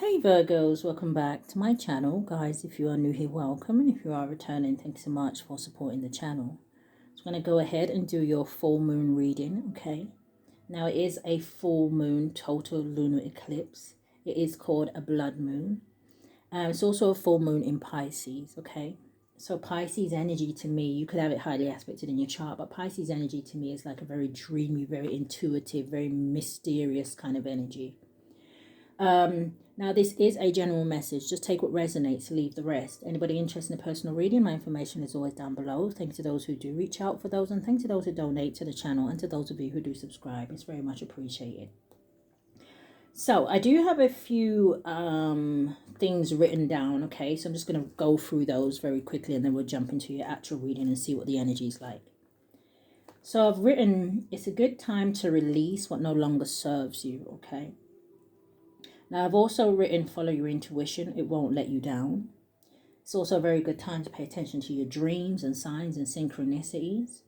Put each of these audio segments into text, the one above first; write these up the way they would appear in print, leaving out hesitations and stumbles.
Hey Virgos, welcome back to my channel. Guys, if you are new here, welcome. And if you are returning, thanks so much for supporting the channel. So I'm going to go ahead and do your full moon reading, okay? Now it is a full moon total lunar eclipse. It is called a blood moon. It's also a full moon in Pisces, okay? So Pisces energy to me, you could have it highly aspected in your chart, but Pisces energy to me is like a very dreamy, very intuitive, very mysterious kind of energy. Now this is a general message. Just take what resonates, leave the rest. Anybody interested in a personal reading, my information is always down below. Thanks to those who do reach out for those, and thanks to those who donate to the channel, and to those of you who do subscribe. It's very much appreciated. So I do have a few things written down, okay? So I'm just going to go through those very quickly, and then we'll jump into your actual reading and see what the energy is like. So I've written, it's a good time to release what no longer serves you, okay? Now, I've also written, follow your intuition. It won't let you down. It's also a very good time to pay attention to your dreams and signs and synchronicities.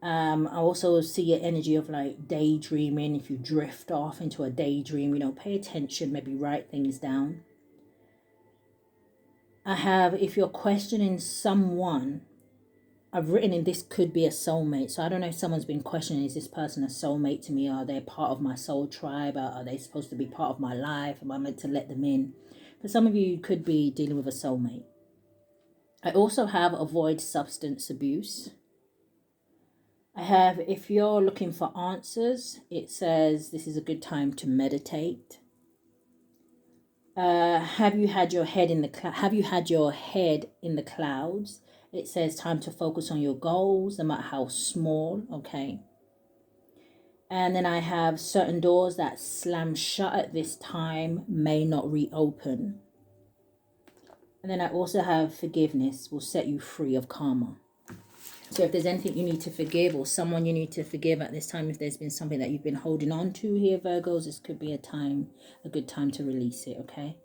I also see an energy of like daydreaming. If you drift off into a daydream, pay attention, maybe write things down. I have, if you're questioning someone, I've written in this could be a soulmate. So I don't know if someone's been questioning, is this person a soulmate to me? Are they part of my soul tribe? Are they supposed to be part of my life? Am I meant to let them in? For some of you, could be dealing with a soulmate. I also have avoid substance abuse. I have, if you're looking for answers, it says this is a good time to meditate. Have you had your head in the clouds? It says time to focus on your goals, no matter how small, okay? And then I have certain doors that slam shut at this time may not reopen. And then I also have forgiveness will set you free of karma. So if there's anything you need to forgive or someone you need to forgive at this time, if there's been something that you've been holding on to here, Virgos, this could be a good time to release it, okay?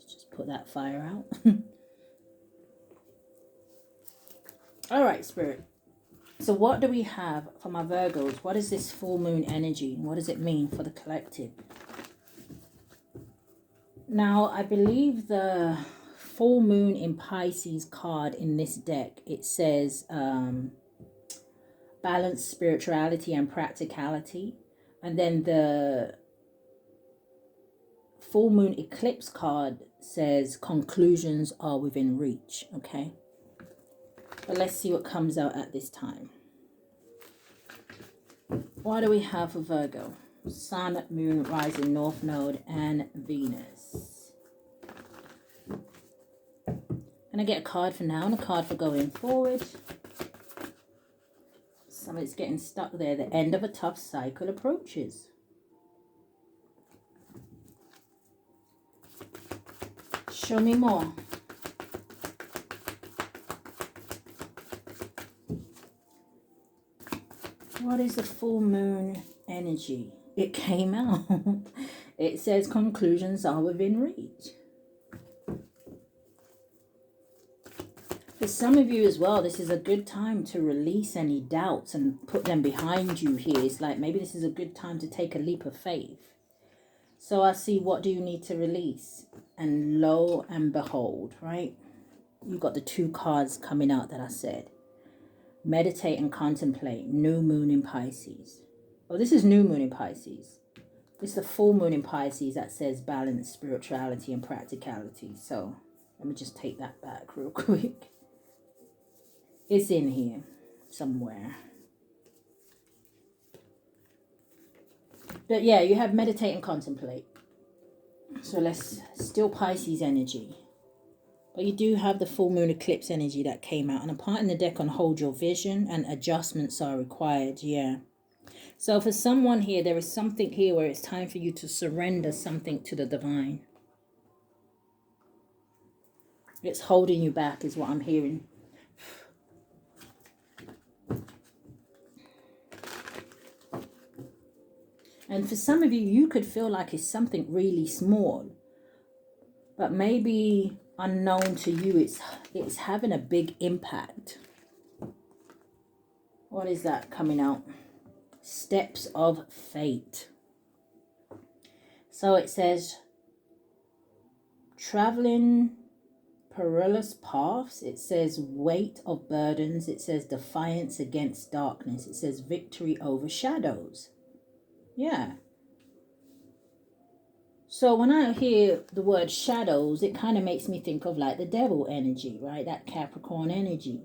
Just put that fire out. All right, Spirit. So what do we have for my Virgos? What is this full moon energy? What does it mean for the collective? Now, I believe the full moon in Pisces card in this deck, it says balance, spirituality, and practicality. And then the full moon eclipse card says conclusions are within reach, okay? But let's see what comes out at this time. What do we have for Virgo? Sun, Moon, Rising, North Node, and Venus. Can I get a card for now and a card for going forward? Somebody's getting stuck there. The end of a tough cycle approaches. Show me more. What is the full moon energy? It came out. It says conclusions are within reach. For some of you as well, this is a good time to release any doubts and put them behind you here. It's like maybe this is a good time to take a leap of faith. So I see, what do you need to release? And lo and behold, right? You've got the two cards coming out that I said. Meditate and contemplate. New moon in Pisces. Oh, this is new moon in Pisces. This is the full moon in Pisces that says balance, spirituality, and practicality. So let me just take that back real quick. It's in here somewhere. But yeah, you have meditate and contemplate. So let's still Pisces energy. But you do have the full moon eclipse energy that came out. And a part in the deck on hold your vision and adjustments are required. Yeah. So for someone here, there is something here where it's time for you to surrender something to the divine. It's holding you back is what I'm hearing. And for some of you, you could feel like it's something really small. But maybe unknown to you, it's having a big impact. What is that coming out? Steps of fate. So it says traveling perilous paths. It says weight of burdens. It says defiance against darkness. It says victory over shadows. Yeah. So when I hear the word shadows, it kind of makes me think of like the devil energy, right? That Capricorn energy.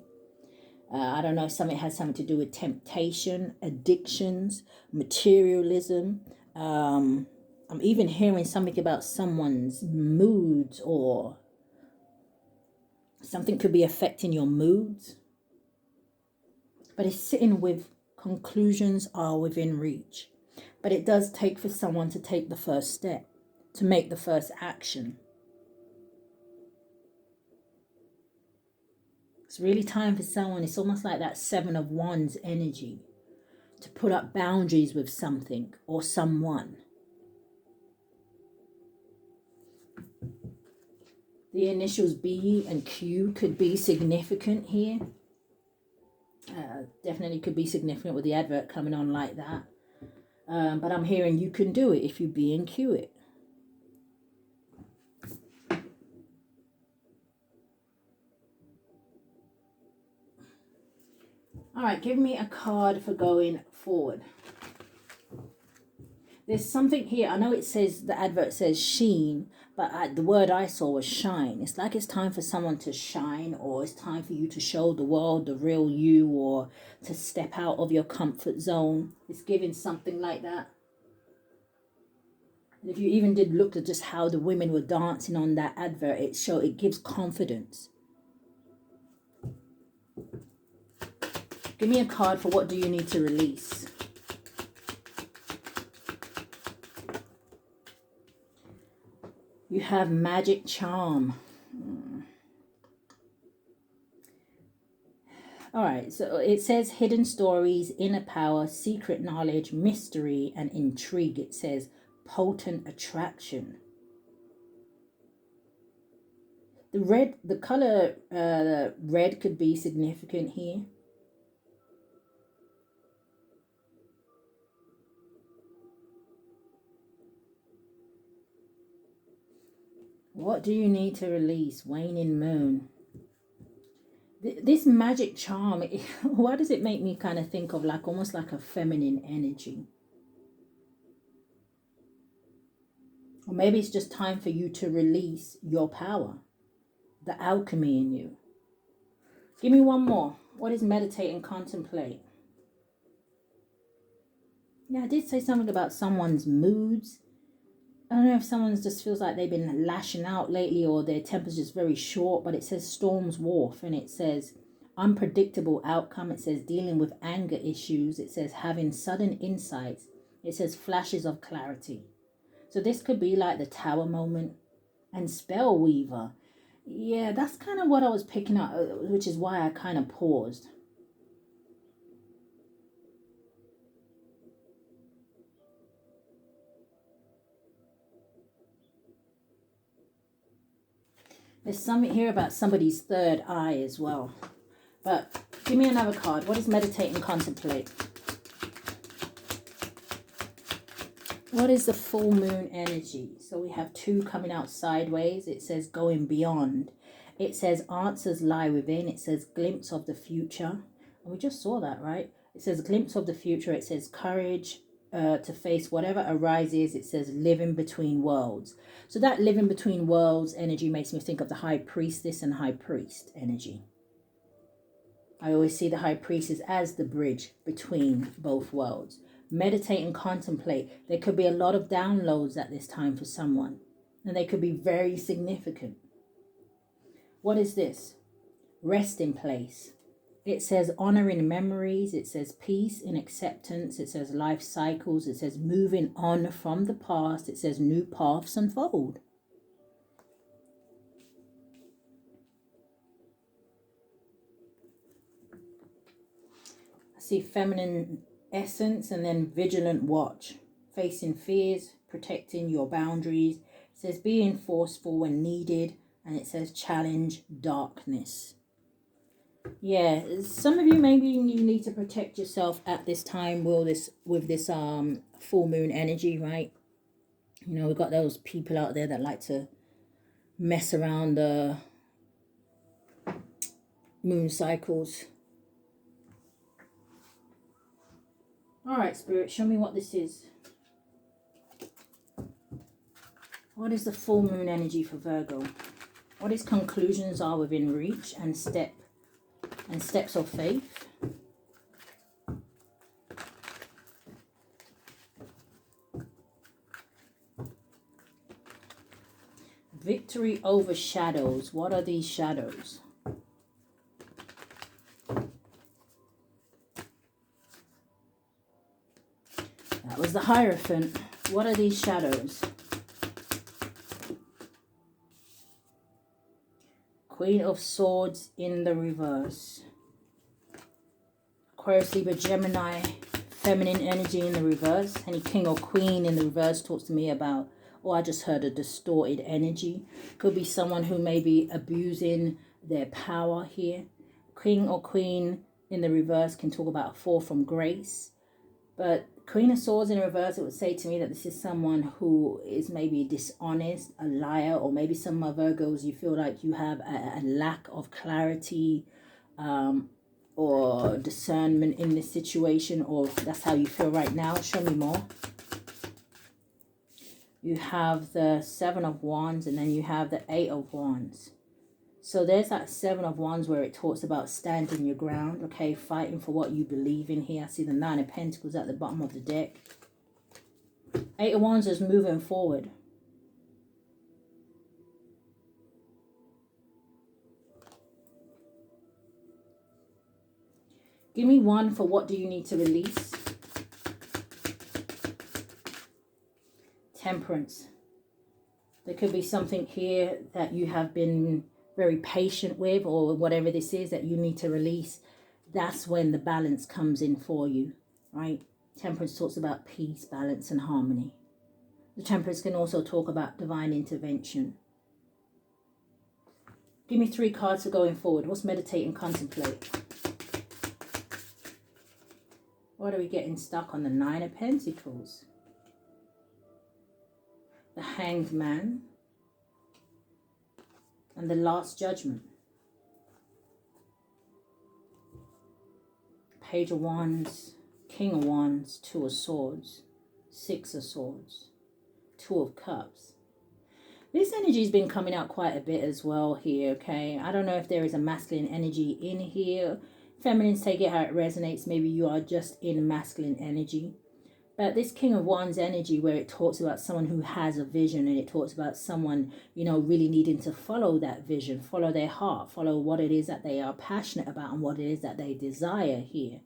I don't know if something has something to do with temptation, addictions, materialism. I'm even hearing something about someone's moods, or something could be affecting your moods. But it's sitting with conclusions are within reach. But it does take for someone to take the first step, to make the first action. It's really time for someone. It's almost like that Seven of Wands energy, to put up boundaries with something or someone. The initials B and Q could be significant here. Definitely could be significant with the advert coming on like that. But I'm hearing you can do it if you B and Q it. All right, give me a card for going forward. There's something here. I know it says, the advert says sheen, but the word I saw was shine. It's like it's time for someone to shine, or it's time for you to show the world the real you, or to step out of your comfort zone. It's giving something like that. And if you even did look at just how the women were dancing on that advert, it gives confidence. Give me a card for what do you need to release. You have magic charm. All right, so it says hidden stories, inner power, secret knowledge, mystery, and intrigue. It says potent attraction. The color red could be significant here. What do you need to release? Waning moon. This magic charm, why does it make me kind of think of like almost like a feminine energy? Or maybe it's just time for you to release your power, the alchemy in you. Give me one more. What is meditate and contemplate? Yeah, I did say something about someone's moods. I don't know if someone just feels like they've been lashing out lately, or their temper's just very short, but it says Storm's Wharf, and it says unpredictable outcome. It says dealing with anger issues. It says having sudden insights. It says flashes of clarity. So this could be like the Tower moment and Spell Weaver. Yeah, that's kind of what I was picking up, which is why I kind of paused. There's something here about somebody's third eye as well. But give me another card. What is meditate and contemplate? What is the full moon energy? So we have two coming out sideways. It says going beyond. It says answers lie within. It says glimpse of the future. And we just saw that, right? It says glimpse of the future. It says courage to face whatever arises. It says living between worlds. So that living between worlds energy makes me think of the high priestess and high priest energy. I always see the high priestess as the bridge between both worlds. Meditate and contemplate. There could be a lot of downloads at this time for someone, and they could be very significant. What is this? Rest in place. It says honoring memories. It says peace and acceptance. It says life cycles. It says moving on from the past. It says new paths unfold. I see feminine essence and then vigilant watch. Facing fears, protecting your boundaries. It says being forceful when needed. And it says challenge darkness. Yeah, some of you, maybe you need to protect yourself at this time with this full moon energy, right? You know, we've got those people out there that like to mess around the moon cycles. All right, Spirit, show me what this is. What is the full moon energy for Virgo? What his conclusions are within reach and steps of faith? Victory over shadows. What are these shadows? That was the Hierophant. What are these shadows? Queen of Swords in the reverse. Aquarius, Libra, Gemini, feminine energy in the reverse. Any king or queen in the reverse talks to me about, oh, I just heard a distorted energy. Could be someone who may be abusing their power here. King or queen in the reverse can talk about a fall from grace. But Queen of Swords in reverse, it would say to me that this is someone who is maybe dishonest, a liar, or maybe some of my Virgos, you feel like you have a lack of clarity or discernment in this situation, or that's how you feel right now. Show me more. You have the Seven of Wands, and then you have the Eight of Wands. So there's that Seven of Wands where it talks about standing your ground, okay, fighting for what you believe in here. I see the Nine of Pentacles at the bottom of the deck. Eight of Wands is moving forward. Give me one for what do you need to release. Temperance. There could be something here that you have been very patient with, or whatever this is that you need to release. That's when the balance comes in for you, right? Temperance talks about peace, balance, and harmony. The Temperance can also talk about divine intervention. Give me 3 cards for going forward. What's meditate and contemplate? What are we getting stuck on? The Nine of Pentacles. The Hanged Man. And the Last Judgment. Page of Wands, King of Wands, Two of Swords, Six of Swords, Two of Cups. This energy has been coming out quite a bit as well here, okay? I don't know if there is a masculine energy in here. Feminines, take it how it resonates. Maybe you are just in masculine energy. But this King of Wands energy, where it talks about someone who has a vision, and it talks about someone, you know, really needing to follow that vision, follow their heart, follow what it is that they are passionate about and what it is that they desire here.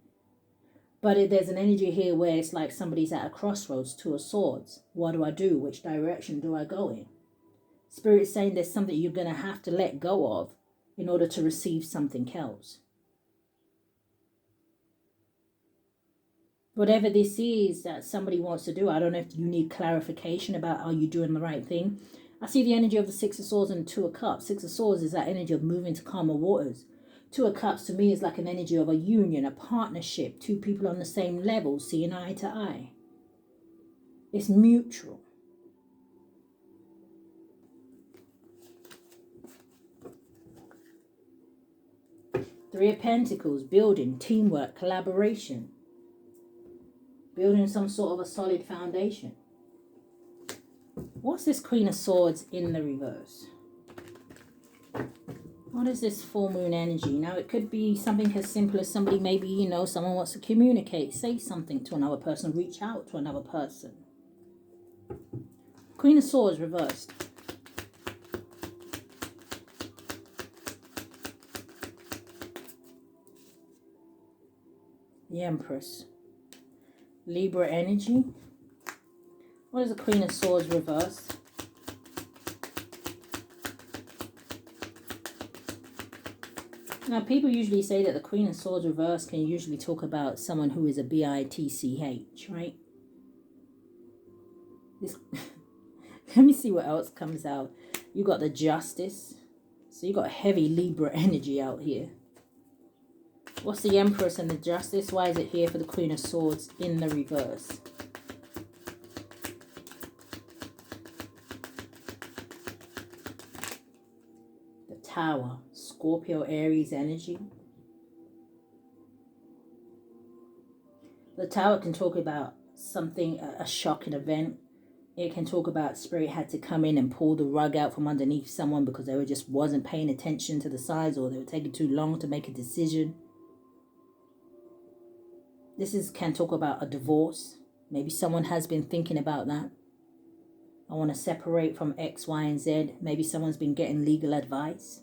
But there's an energy here where it's like somebody's at a crossroads, Two of Swords. What do I do? Which direction do I go in? Spirit's saying there's something you're going to have to let go of in order to receive something else. Whatever this is that somebody wants to do, I don't know if you need clarification about are you doing the right thing. I see the energy of the Six of Swords and Two of Cups. Six of Swords is that energy of moving to calmer waters. Two of Cups to me is like an energy of a union, a partnership, two people on the same level, seeing eye to eye. It's mutual. Three of Pentacles, building, teamwork, collaboration. Building some sort of a solid foundation. What's this Queen of Swords in the reverse? What is this full moon energy? Now, it could be something as simple as somebody, maybe, you know, someone wants to communicate, say something to another person, reach out to another person. Queen of Swords reversed. The Empress. Libra energy. What is the Queen of Swords reversed? Now, people usually say that the Queen of Swords reversed can usually talk about someone who is a bitch, right? This let me see what else comes out. You got the Justice. So you got heavy Libra energy out here. What's the Empress and the Justice? Why is it here for the Queen of Swords in the reverse? Tower, Scorpio, Aries energy. The Tower can talk about something, a shocking event. It can talk about spirit had to come in and pull the rug out from underneath someone because they just wasn't paying attention to the signs, or they were taking too long to make a decision. Can talk about a divorce. Maybe someone has been thinking about that. I want to separate from X, Y, and Z. Maybe someone's been getting legal advice.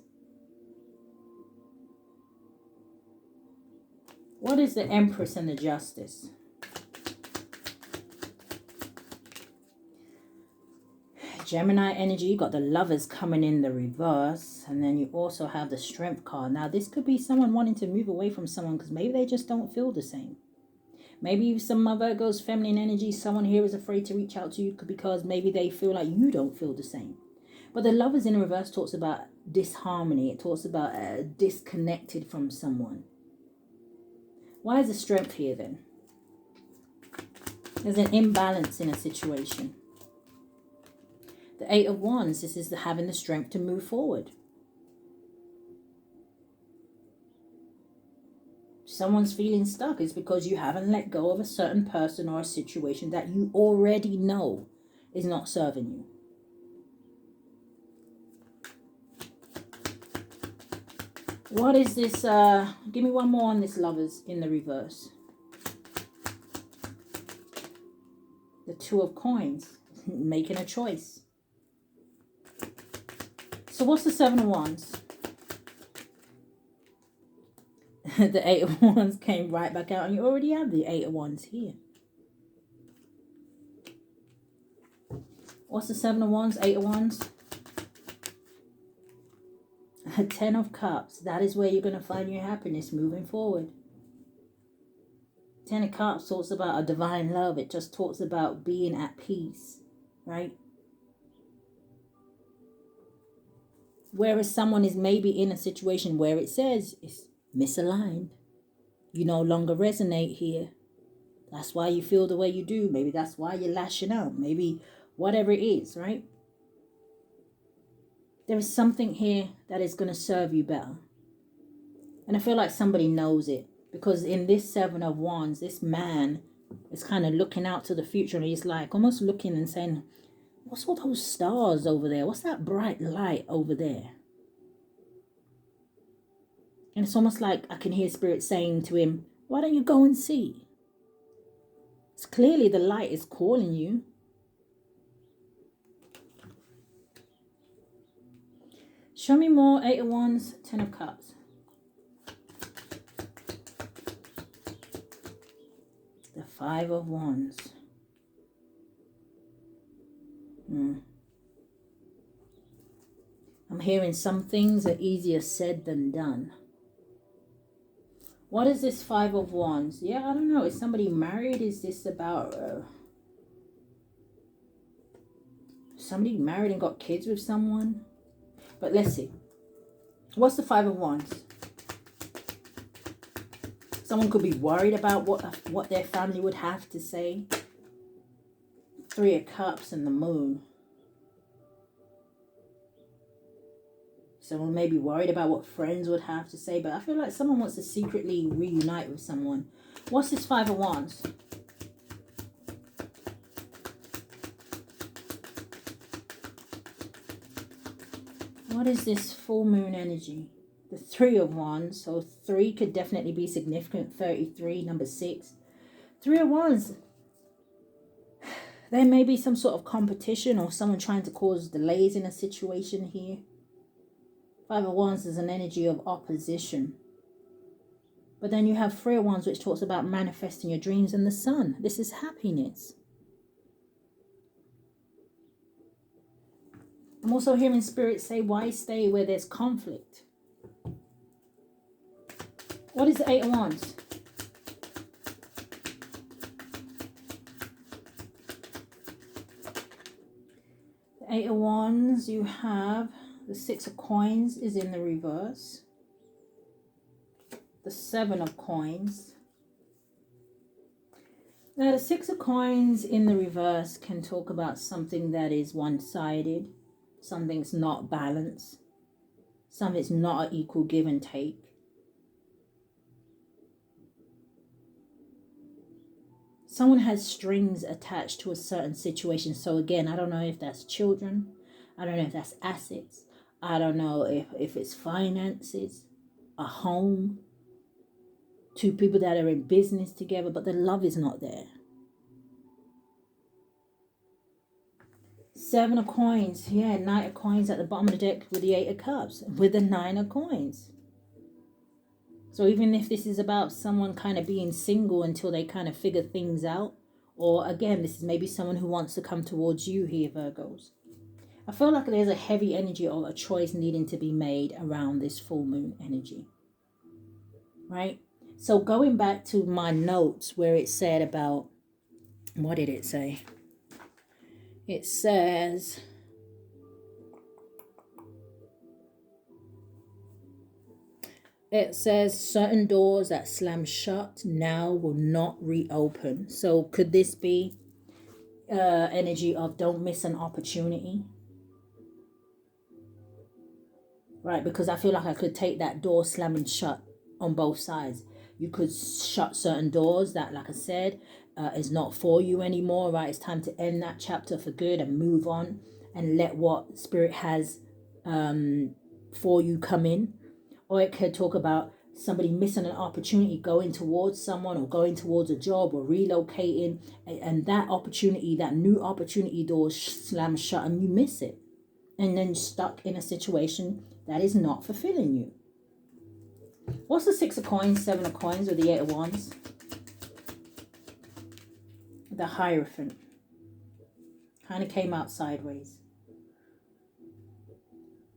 What is the Empress and the Justice? Gemini energy, you got the Lovers coming in the reverse, and then you also have the Strength card. Now, this could be someone wanting to move away from someone because maybe they just don't feel the same. Maybe some of Virgo's feminine energy, someone here is afraid to reach out to you because maybe they feel like you don't feel the same. But the Lovers in reverse talks about disharmony. It talks about disconnected from someone. Why is the Strength here then? There's an imbalance in a situation. The Eight of Wands, this is having the strength to move forward. Someone's feeling stuck is because you haven't let go of a certain person or a situation that you already know is not serving you. What is this? Give me one more on this Lovers in the reverse. The Two of Coins, making a choice. So what's the Seven of Wands? The Eight of Wands came right back out, and you already have the Eight of Wands here. What's the Seven of Wands, Eight of Wands? Ten of Cups. That is where you're going to find your happiness moving forward. Ten of Cups talks about a divine love. It just talks about being at peace, right? Whereas someone is maybe in a situation where it says it's misaligned. You no longer resonate here. That's why you feel the way you do. Maybe that's why you're lashing out. Maybe whatever it is, right? There is something here that is going to serve you better. And I feel like somebody knows it. Because in this Seven of Wands, this man is kind of looking out to the future. And he's like almost looking and saying, what's all those stars over there? What's that bright light over there? And it's almost like I can hear Spirit saying to him, why don't you go and see? It's clearly the light is calling you. Show me more. Eight of Wands, Ten of Cups. The Five of Wands. I'm hearing some things are easier said than done. What is this Five of Wands? Yeah, I don't know. Is somebody married? Is this about somebody married and got kids with someone? But let's see. What's the Five of Wands? Someone could be worried about what their family would have to say. Three of Cups and the Moon. Someone may be worried about what friends would have to say, but I feel like someone wants to secretly reunite with someone. What's this Five of Wands? What is this full moon energy? The Three of Wands. So 3 could definitely be significant. 33, number 6. Three of Wands. There may be some sort of competition or someone trying to cause delays in a situation here. Five of Wands is an energy of opposition. But then you have Three of Wands, which talks about manifesting your dreams, and the Sun. This is happiness. I'm also hearing Spirit say, why stay where there's conflict? What is the Eight of Wands? The Eight of Wands, you have the Six of Coins is in the reverse. The Seven of Coins. Now, the Six of Coins in the reverse can talk about something that is one-sided. Something's not balanced. Something's not an equal give and take. Someone has strings attached to a certain situation. So again, I don't know if that's children. I don't know if that's assets. I don't know if it's finances, a home, two people that are in business together, but the love is not there. 7 of coins. Yeah, Knight of coins at the bottom of the deck with the 8 of cups. With the 9 of coins. So even if this is about someone kind of being single until they kind of figure things out. Or again, this is maybe someone who wants to come towards you here, Virgos. I feel like there's a heavy energy of a choice needing to be made around this full moon energy. Right? So going back to my notes where it said about, what did it say? It says, certain doors that slam shut now will not reopen. So could this be energy of don't miss an opportunity? Right, because I feel like I could take that door slamming shut on both sides. You could shut certain doors that, like I said, is not for you anymore, right? It's time to end that chapter for good and move on and let what Spirit has for you come in. Or it could talk about somebody missing an opportunity, going towards someone or going towards a job or relocating. And that opportunity, that new opportunity door slams shut and you miss it. And then stuck in a situation that is not fulfilling you. What's the 6 of coins, 7 of coins, or the 8 of wands? The Hierophant. Kind of came out sideways.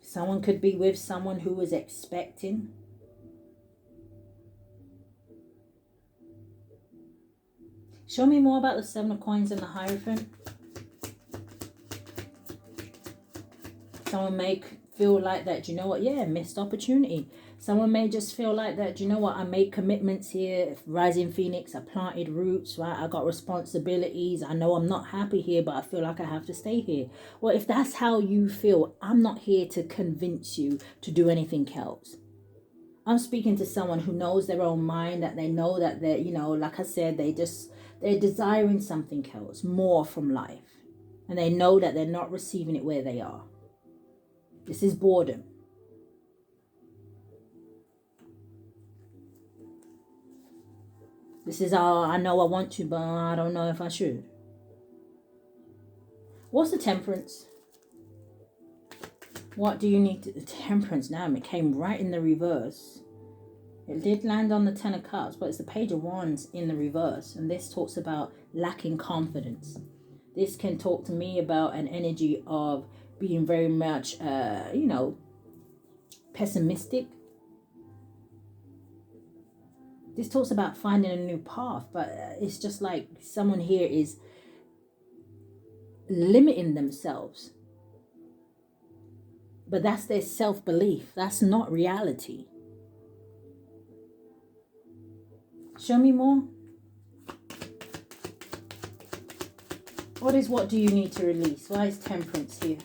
Someone could be with someone who was expecting. Show me more about the 7 of coins and the Hierophant. Someone may feel like that, you know what, yeah, missed opportunity. Someone may just feel like that, you know what, I made commitments here, rising phoenix, I planted roots, right? I got responsibilities. I know I'm not happy here, but I feel like I have to stay here. Well, if that's how you feel, I'm not here to convince you to do anything else. I'm speaking to someone who knows their own mind, that they know that they're, you know, like I said, they're desiring something else, more from life. And they know that they're not receiving it where they are. This is boredom. This is, I know I want to, but I don't know if I should. What's the Temperance? What do you need to... The Temperance now, it came right in the reverse. It did land on the 10 of Cups, but it's the Page of Wands in the reverse. And this talks about lacking confidence. This can talk to me about an energy of being very much, you know, pessimistic. This talks about finding a new path, but it's just like someone here is limiting themselves. But that's their self-belief. That's not reality. Show me more. What do you need to release? Why is Temperance here?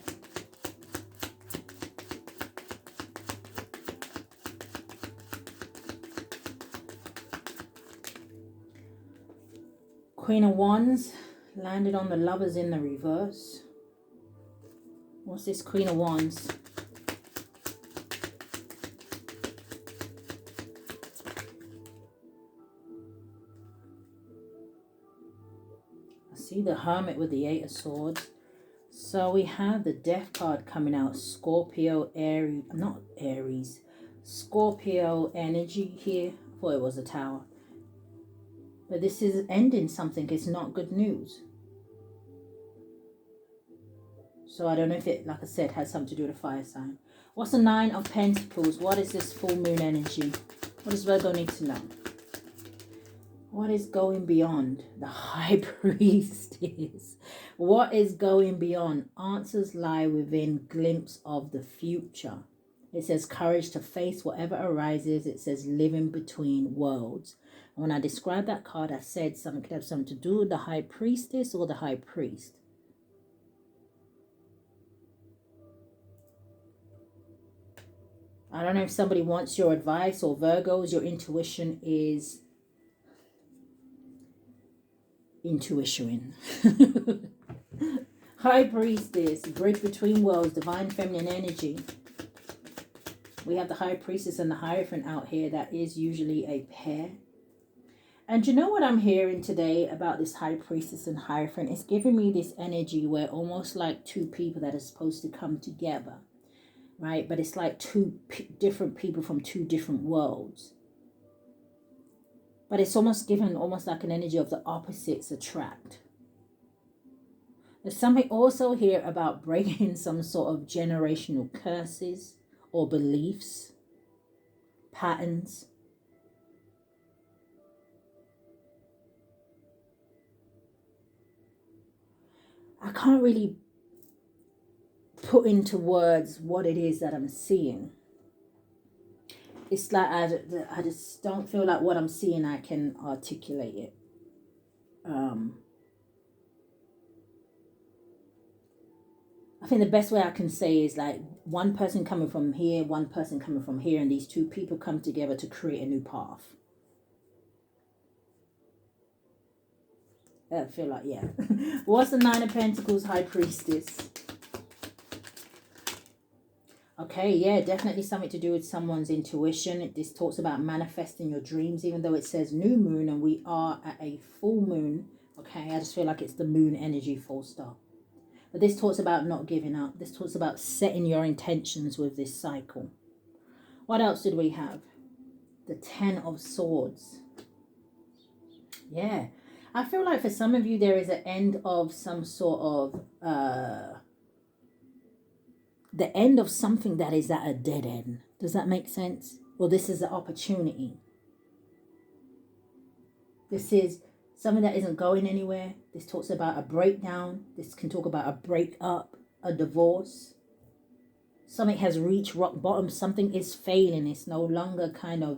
Queen of Wands landed on the Lovers in the reverse. What's this Queen of Wands? I see the Hermit with the 8 of Swords. So we have the Death card coming out. Scorpio, Aries, not Aries. Scorpio energy here. I thought it was a Tower. But this is ending something. It's not good news. So I don't know if it, like I said, has something to do with a fire sign. What's the 9 of Pentacles? What is this full moon energy? What does Virgo need to know? What is going beyond? The High Priestess. What is going beyond? Answers lie within glimpse of the future. It says courage to face whatever arises. It says living between worlds. And when I described that card, I said something could have something to do with the High Priestess or the High Priest. I don't know if somebody wants your advice, or Virgos, your intuition is intuition. High Priestess, break between worlds, divine feminine energy. We have the High Priestess and the Hierophant out here. That is usually a pair. And you know what I'm hearing today about this High Priestess and Hierophant? It's giving me this energy where almost like two people that are supposed to come together, right? But it's like two different people from two different worlds. But it's almost given almost like an energy of the opposites attract. There's something also here about breaking some sort of generational curses or beliefs, patterns. I can't really put into words what it is that I'm seeing. It's like I just don't feel like what I'm seeing I can articulate it. I think the best way I can say is like one person coming from here, one person coming from here, and these two people come together to create a new path. I feel like, yeah. What's the Nine of Pentacles, High Priestess? Okay, yeah, definitely something to do with someone's intuition. This talks about manifesting your dreams, even though it says new moon and we are at a full moon. Okay, I just feel like it's the moon energy, full stop. But this talks about not giving up. This talks about setting your intentions with this cycle. What else did we have? The Ten of Swords. Yeah. I feel like for some of you, there is an end of some sort of... the end of something that is at a dead end. Does that make sense? Well, this is an opportunity. This is something that isn't going anywhere. This talks about a breakdown. This can talk about a breakup, a divorce. Something has reached rock bottom. Something is failing. It's no longer kind of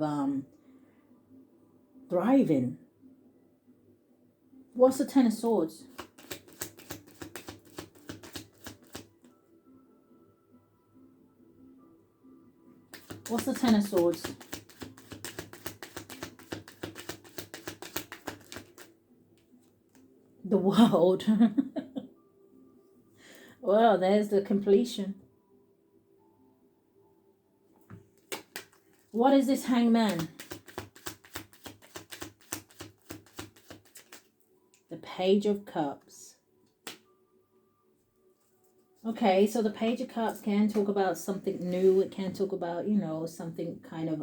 thriving. What's the Ten of Swords? What's the Ten of Swords? The world. Well, there's the completion. What is this Hangman? The Page of Cups. Okay, so the Page of Cups can talk about something new. It can talk about, you know, something kind of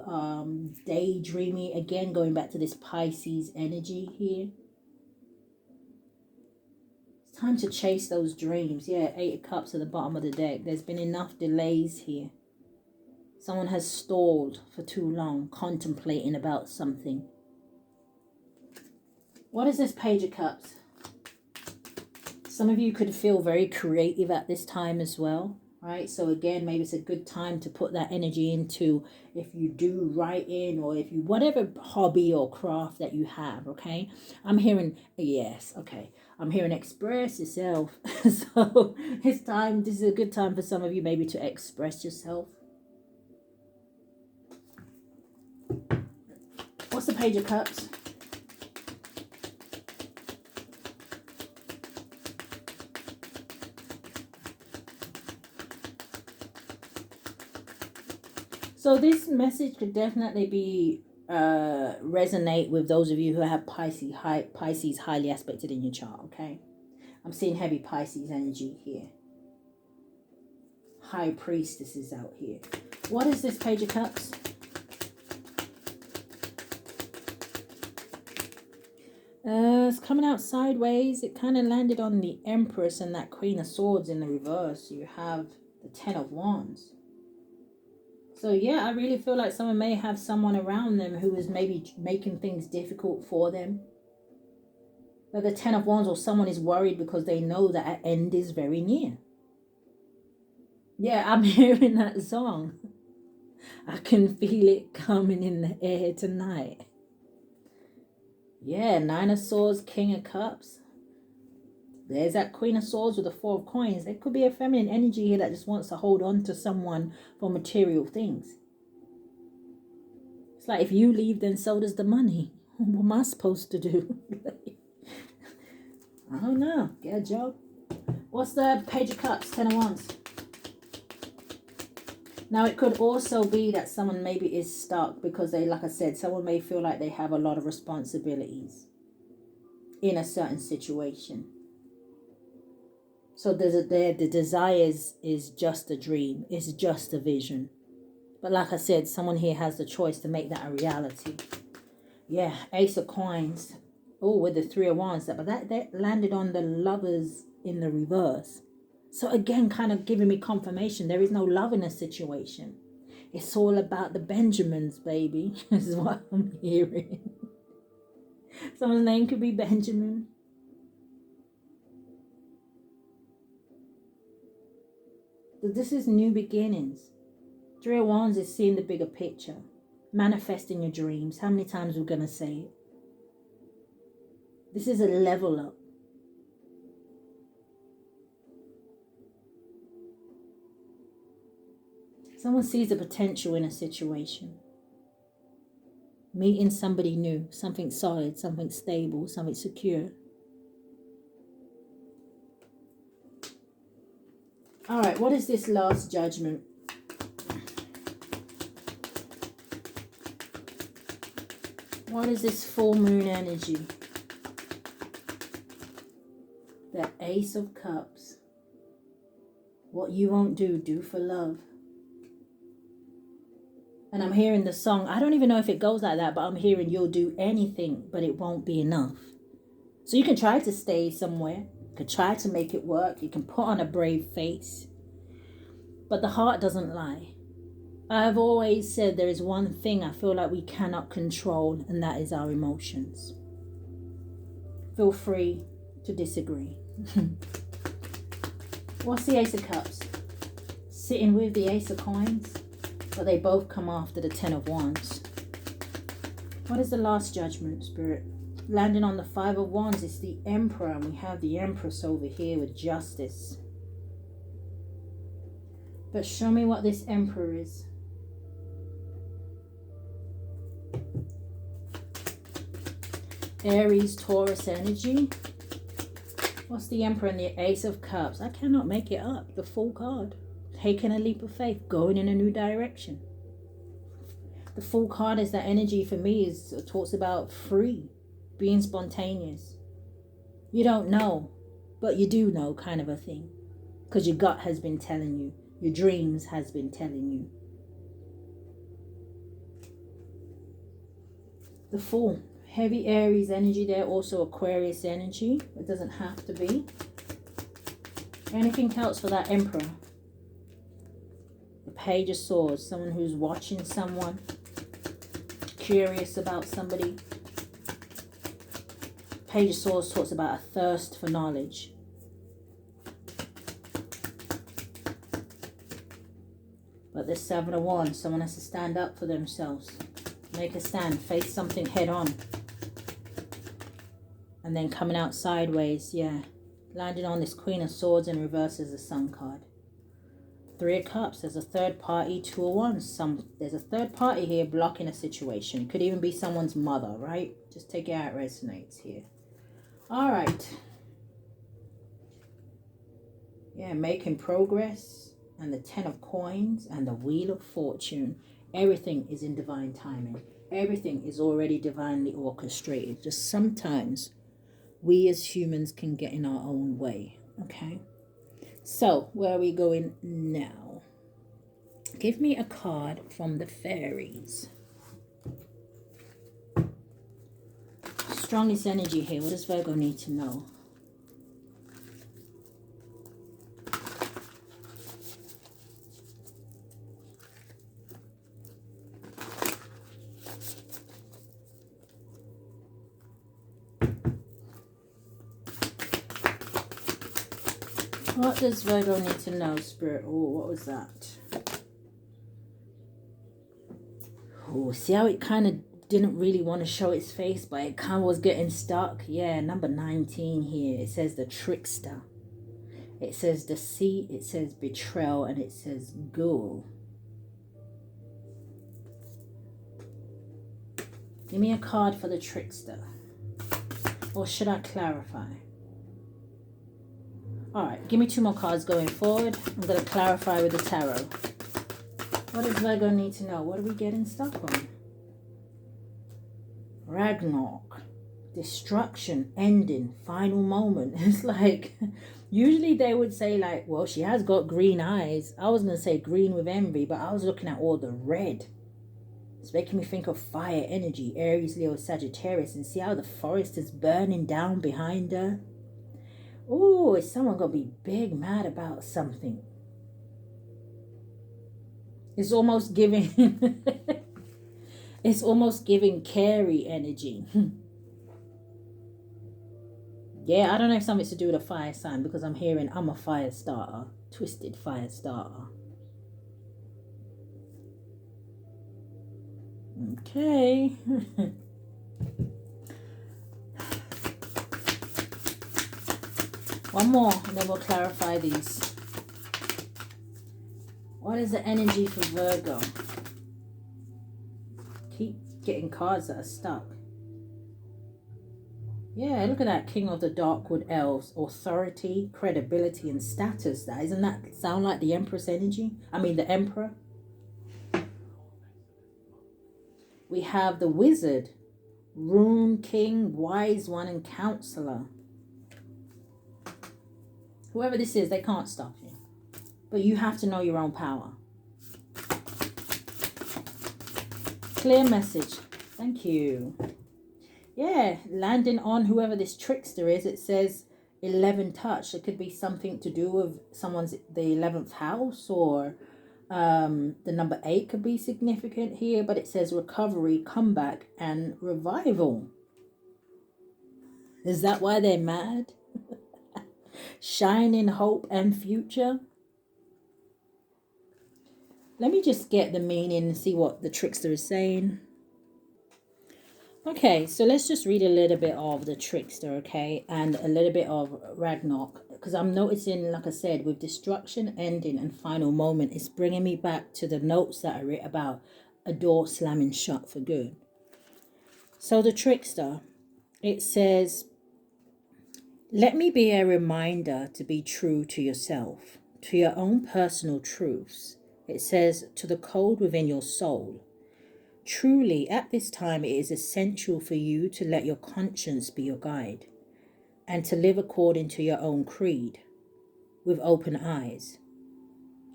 daydreamy. Again, going back to this Pisces energy here. It's time to chase those dreams. Yeah, Eight of Cups at the bottom of the deck. There's been enough delays here. Someone has stalled for too long, contemplating about something. What is this Page of Cups? Some of you could feel very creative at this time as well, right? So again, maybe it's a good time to put that energy into, if you do writing or if you, whatever hobby or craft that you have, okay? I'm hearing, yes, okay. I'm hearing express yourself. So it's time, this is a good time for some of you maybe to express yourself. What's the Page of Cups? So this message could definitely be resonate with those of you who have Pisces highly aspected in your chart, okay? I'm seeing heavy Pisces energy here. High Priestess is out here. What is this Page of Cups? It's coming out sideways. It kind of landed on the Empress and that Queen of Swords in the reverse. You have the Ten of Wands. So yeah, I really feel like someone may have someone around them who is maybe making things difficult for them. But the Ten of Wands, or someone is worried because they know that an end is very near. Yeah, I'm hearing that song. I can feel it coming in the air tonight. Yeah, Nine of Swords, King of Cups. There's that Queen of Swords with the Four of Coins. There could be a feminine energy here that just wants to hold on to someone for material things. like if you leave, then so does the money. What am I supposed to do? I don't know. Get a job. What's the Page of Cups? 10 of Wands. Now, it could also be that someone maybe is stuck because they, like I said, someone may feel like they have a lot of responsibilities in a certain situation. So the desires is just a dream. It's just a vision. But like I said, someone here has the choice to make that a reality. Yeah, Ace of Coins. Oh, with the Three of Wands. But that landed on the Lovers in the reverse. So again, kind of giving me confirmation. There is no love in a situation. It's all about the Benjamins, baby. This is what I'm hearing. Someone's name could be Benjamin. This is new beginnings. Three of Wands is seeing the bigger picture. Manifesting your dreams. How many times we're going to say it? This is a level up. Someone sees the potential in a situation. Meeting somebody new, something solid, something stable, something secure. All right, what is this last judgment? What is this full moon energy? The Ace of Cups. What you won't do, do for love. And I'm hearing the song. I don't even know if it goes like that, but I'm hearing you'll do anything, but it won't be enough. So you can try to stay somewhere. You can try to make it work. You can put on a brave face. But the heart doesn't lie. I've always said there is one thing I feel like we cannot control, and that is our emotions. Feel free to disagree. What's the Ace of Cups? Sitting with the Ace of Coins. But they both come after the 10 of Wands. What is the last judgment, Spirit? Landing on the 5 of Wands is the Emperor. And we have the Empress over here with justice. But show me what this Emperor is. Aries, Taurus energy. What's the Emperor and the Ace of Cups? I cannot make it up. The full card. Taking a leap of faith, going in a new direction. The full card is that energy for me talks about free, being spontaneous. You don't know, but you do know, kind of a thing. Because your gut has been telling you. Your dreams has been telling you. The Fool. Heavy Aries energy there. Also Aquarius energy. It doesn't have to be. Anything else for that Emperor? The Page of Swords. Someone who's watching someone. Curious about somebody. Page of Swords talks about a thirst for knowledge. But the 7 of Wands, someone has to stand up for themselves. Make a stand, face something head on. And then coming out sideways, yeah. Landing on this Queen of Swords in reverse as the Sun card. 3 of Cups, there's a third party. 2 of Wands, there's a third party here blocking a situation. Could even be someone's mother, right? Just take it how it resonates here. All right. Yeah, making progress. And the 10 of Coins and the Wheel of Fortune. Everything is in divine timing. Everything is already divinely orchestrated. Just sometimes we as humans can get in our own way. Okay. So, where are we going now? Give me a card from the fairies. Strongest energy here. What does Virgo need to know? What does Virgo need to know, Spirit? Oh, what was that? Oh, see how it kind of didn't really want to show its face, but it kind of was getting stuck. Yeah, number 19 here. It says the trickster. It says deceit. It says betrayal. And it says ghoul. Give me a card for the trickster. Or should I clarify? Alright, give me 2 more cards going forward. I'm going to clarify with the tarot. What does Virgo need to know? What are we getting stuck on? Ragnarok. Destruction, ending, final moment. It's like, usually they would say like, well, she has got green eyes. I was going to say green with envy, but I was looking at all the red. It's making me think of fire energy, Aries, Leo, Sagittarius, and see how the forest is burning down behind her. Oh, is someone going to be big mad about something? It's almost giving, it's almost giving Carrie energy. Yeah, I don't know if something to do with a fire sign, because I'm hearing I'm a fire starter, twisted fire starter. Okay. One more, and then we'll clarify these. What is the energy for Virgo? Keep getting cards that are stuck. Yeah, look at that. King of the Darkwood Elves. Authority, credibility, and status. Doesn't that sound like the Empress energy? I mean, the Emperor. We have the Wizard, Rune King, Wise One, and Counselor. Whoever this is, they can't stop you. But you have to know your own power. Clear message. Thank you. Yeah, landing on whoever this trickster is, it says 11 touch. It could be something to do with someone's, the 11th house, or the number 8 could be significant here, but it says recovery, comeback, and revival. Is that why they're mad? Shining hope and future. Let me just get the meaning and see what the trickster is saying. Okay, so let's just read a little bit of the trickster, okay, and a little bit of Ragnarok, because I'm noticing, like I said, with destruction, ending, and final moment, it's bringing me back to the notes that I read about a door slamming shut for good. So the trickster, it says, let me be a reminder to be true to yourself, to your own personal truths. It says, to the code within your soul. Truly, at this time, it is essential for you to let your conscience be your guide and to live according to your own creed with open eyes.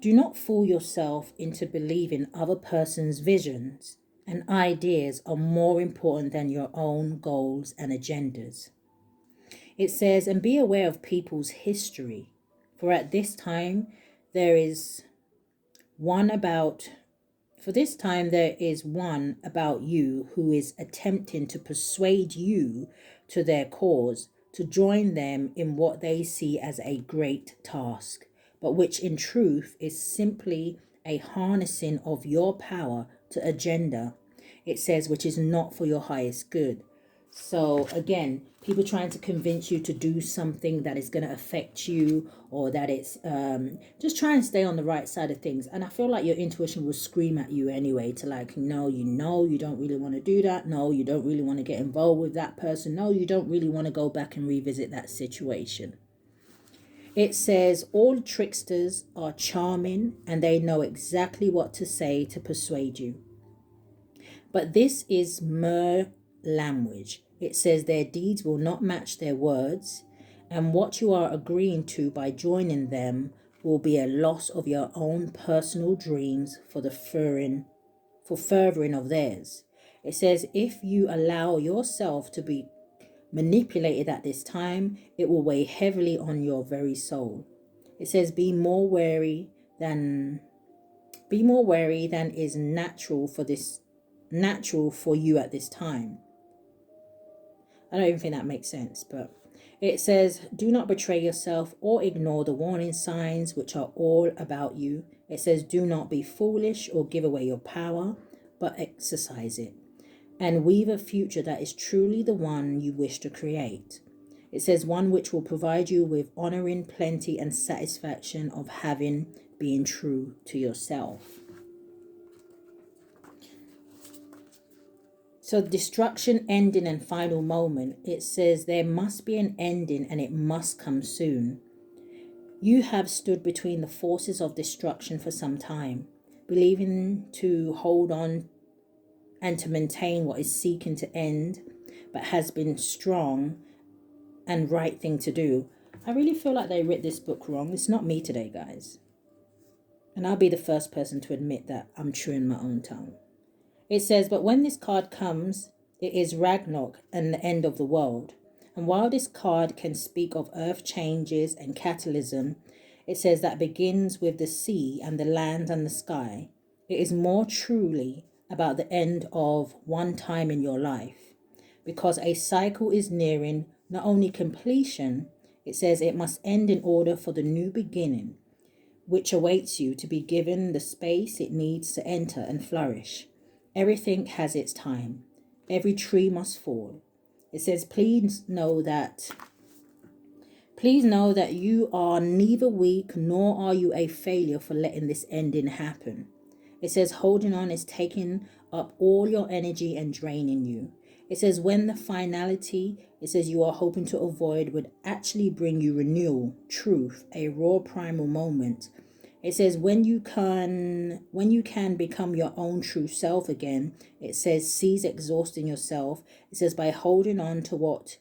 Do not fool yourself into believing other person's visions and ideas are more important than your own goals and agendas. It says, and be aware of people's history, for at this time there is one about you who is attempting to persuade you to their cause, to join them in what they see as a great task, but which in truth is simply a harnessing of your power to agenda, it says, which is not for your highest good. So again, people trying to convince you to do something that is going to affect you, or that it's just try and stay on the right side of things. And I feel like your intuition will scream at you anyway to like, no, you don't really want to do that. No, you don't really want to get involved with that person. No, you don't really want to go back and revisit that situation. It says all tricksters are charming and they know exactly what to say to persuade you. But this is mere language. It says their deeds will not match their words, and what you are agreeing to by joining them will be a loss of your own personal dreams for furthering of theirs. It says if you allow yourself to be manipulated at this time, it will weigh heavily on your very soul. It says be more wary than is natural for you at this time. I don't even think that makes sense, but it says, do not betray yourself or ignore the warning signs which are all about you. It says, do not be foolish or give away your power, but exercise it and weave a future that is truly the one you wish to create. It says, one which will provide you with honoring, plenty, and satisfaction of being true to yourself. So destruction, ending, and final moment. It says there must be an ending and it must come soon. You have stood between the forces of destruction for some time, believing to hold on and to maintain what is seeking to end, but has been strong and right thing to do. I really feel like they read this book wrong. It's not me today, guys. And I'll be the first person to admit that I'm chewing my own tongue. It says, but when this card comes, it is Ragnarok and the end of the world. And while this card can speak of earth changes and catalysm, it says that begins with the sea and the land and the sky. It is more truly about the end of one time in your life, because a cycle is nearing not only completion, it says it must end in order for the new beginning, which awaits you to be given the space it needs to enter and flourish. Everything has its time. Every tree must fall. It says, please know that you are neither weak nor are you a failure for letting this ending happen. It says holding on is taking up all your energy and draining you. It says when the finality, it says you are hoping to avoid, would actually bring you renewal, truth, a raw primal moment. It says when you can become your own true self again. It says cease exhausting yourself. It says by holding on to what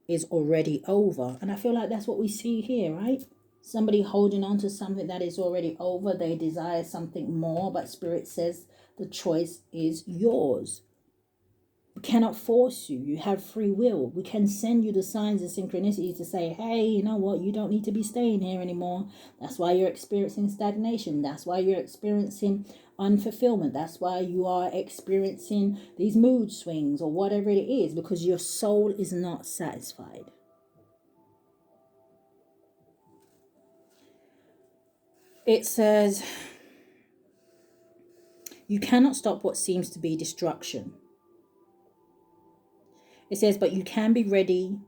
is already over. And I feel like that's what we see here, right? Somebody holding on to something that is already over. They desire something more, but Spirit says the choice is yours. We cannot force you. You have free will. We can send you the signs and synchronicities to say, hey, you know what? You don't need to be staying here anymore. That's why you're experiencing stagnation. That's why you're experiencing unfulfillment. That's why you are experiencing these mood swings or whatever it is, because your soul is not satisfied. It says, you cannot stop what seems to be destruction. It says, but you can ready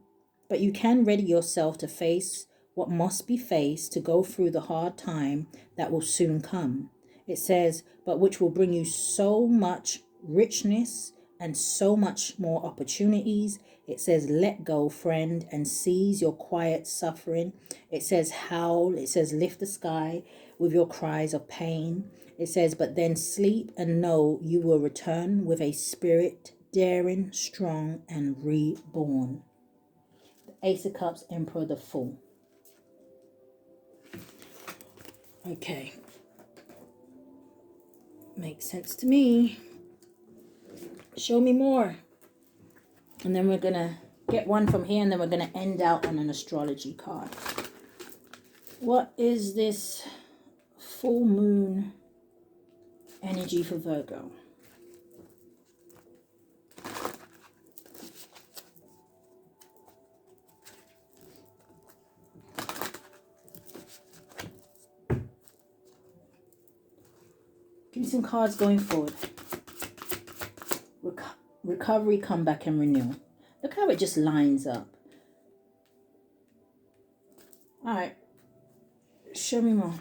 yourself to face what must be faced, to go through the hard time that will soon come. It says, but which will bring you so much richness and so much more opportunities. It says, let go, friend, and seize your quiet suffering. It says, howl. It says, lift the sky with your cries of pain. It says, but then sleep and know you will return with a spirit daring, strong, and reborn. The Ace of Cups, Emperor, the Fool. Okay. Makes sense to me. Show me more. And then we're going to get one from here, and then we're going to end out on an astrology card. What is this full moon energy for Virgo? Give me some cards going forward. Recovery, comeback, and renewal. Look how it just lines up. All right. Show me more.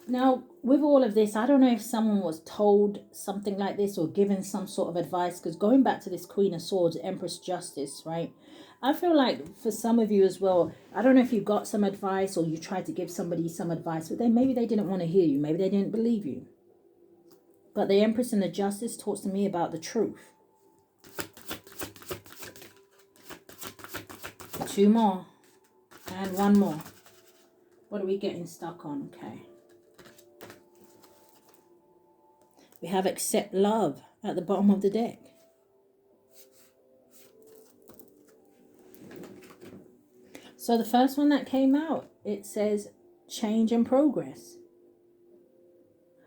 Now, with all of this, I don't know if someone was told something like this or given some sort of advice, because going back to this Queen of Swords, Empress Justice, right? I feel like for some of you as well, I don't know if you got some advice or you tried to give somebody some advice, but maybe they didn't want to hear you. Maybe they didn't believe you. But the Empress and the Justice talks to me about the truth. Two more. And one more. What are we getting stuck on? Okay. We have accept love at the bottom of the deck. So the first one that came out, it says change and progress.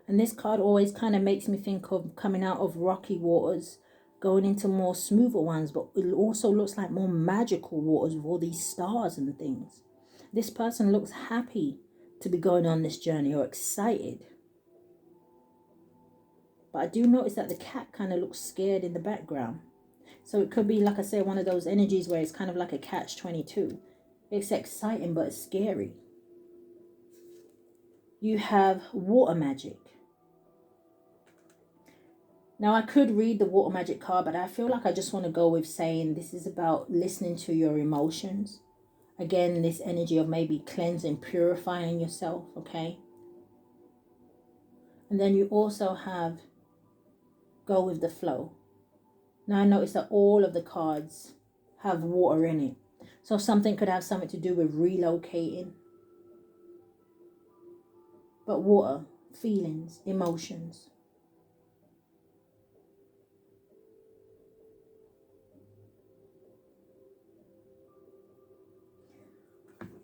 And this card always kind of makes me think of coming out of rocky waters, going into more smoother ones, but it also looks like more magical waters with all these stars and things. This person looks happy to be going on this journey or excited. But I do notice that the cat kind of looks scared in the background. So it could be, like I said, one of those energies where it's kind of like a catch-22. It's exciting, but it's scary. You have water magic. Now, I could read the water magic card, but I feel like I just want to go with saying this is about listening to your emotions. Again, this energy of maybe cleansing, purifying yourself, okay? And then you also have go with the flow. Now, I notice that all of the cards have water in it. So something could have something to do with relocating. But water, feelings, emotions.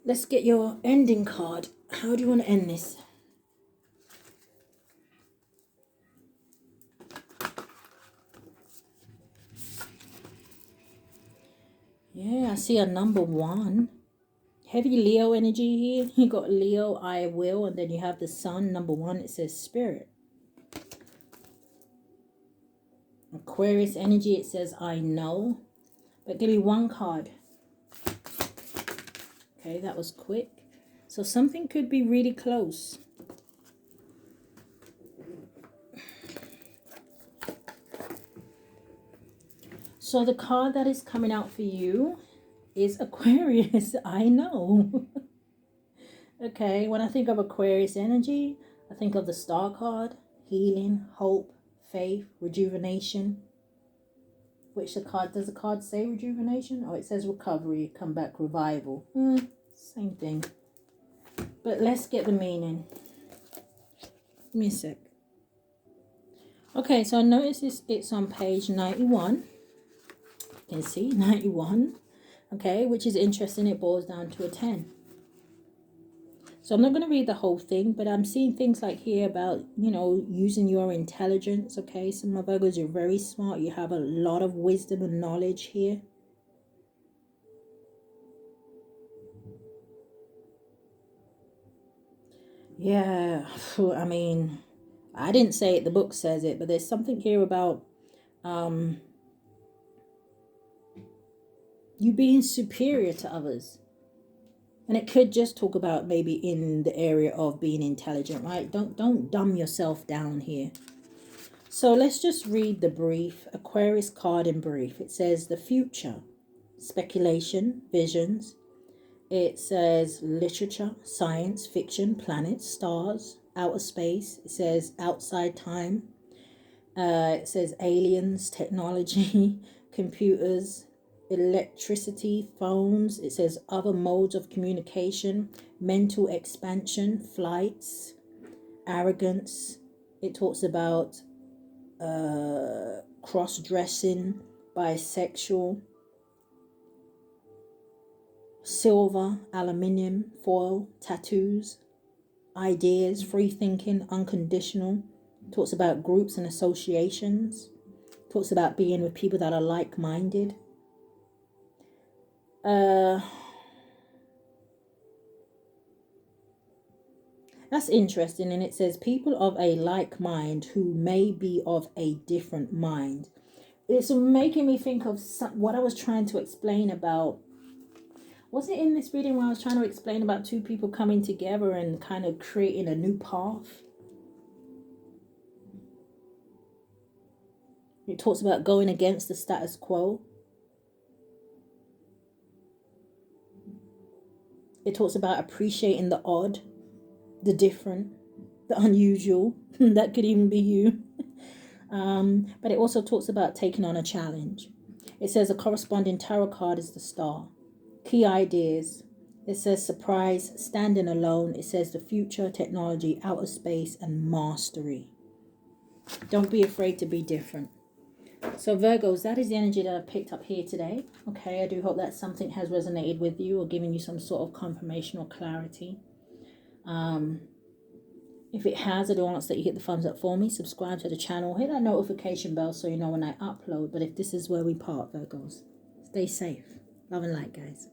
Let's get your ending card. How do you want to end this? Yeah, I see a number 1. Heavy Leo energy here. You got Leo, I will, and then you have the sun, number 1. It says spirit. Aquarius energy, it says I know. But give me one card. Okay, that was quick. So something could be really close. So the card that is coming out for you is Aquarius. I know. Okay, when I think of Aquarius energy, I think of the star card, healing, hope, faith, rejuvenation. Which does the card say rejuvenation? Oh, it says recovery, comeback, revival. Same thing. But let's get the meaning. Give me a sec. Okay, so I notice it's on page 91. You can see 91. Okay, which is interesting. It boils down to a 10. So I'm not going to read the whole thing, but I'm seeing things like here about, you know, using your intelligence, okay? Some of Virgos, you're very smart. You have a lot of wisdom and knowledge here. Yeah, I mean, I didn't say it, the book says it, but there's something here about you being superior to others. And it could just talk about maybe in the area of being intelligent, right? Don't dumb yourself down here. So let's just read the brief Aquarius card in brief. It says the future, speculation, visions. It says literature, science, fiction, planets, stars, outer space. It says outside time. It says aliens, technology, computers, electricity, phones. It says other modes of communication, mental expansion, flights, arrogance. It talks about cross-dressing, bisexual, silver, aluminium, foil, tattoos, ideas, free thinking, unconditional. It talks about groups and associations. It talks about being with people that are like-minded. That's interesting, and it says people of a like mind who may be of a different mind. It's making me think of what I was trying to explain about. Was it in this reading where I was trying to explain about two people coming together and kind of creating a new path? It talks about going against the status quo. It talks about appreciating the odd, the different, the unusual. That could even be you. But it also talks about taking on a challenge. It says a corresponding tarot card is the star. Key ideas. It says surprise, standing alone. It says the future, technology, outer space, and mastery. Don't be afraid to be different. So Virgos, that is the energy that I picked up here today. Okay, I do hope that something has resonated with you or given you some sort of confirmation or clarity. If it has, I do ask that you hit the thumbs up for me, subscribe to the channel, hit that notification bell so you know when I upload. But if this is where we part, Virgos, stay safe. Love and light, guys.